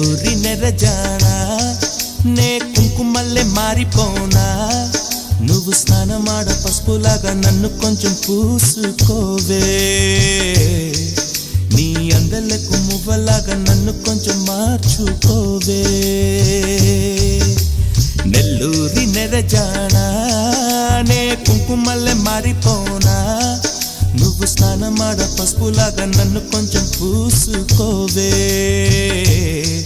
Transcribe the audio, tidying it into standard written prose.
నెల్లూరి నెరజానా నే కుంకుమల్లె మారిపోనా నువ్వు స్నానమాడ పసుపులాగా నన్ను కొంచెం పూసుకోవే నీ అందలకు మువ్వలాగా నన్ను కొంచెం మార్చుకోవే నెల్లూరి నెరజానా నే కుంకుమల్లె మారిపోనా నువ్వు స్నానమాడ పసుపులాగా నన్ను కొంచెం పూసుకోవే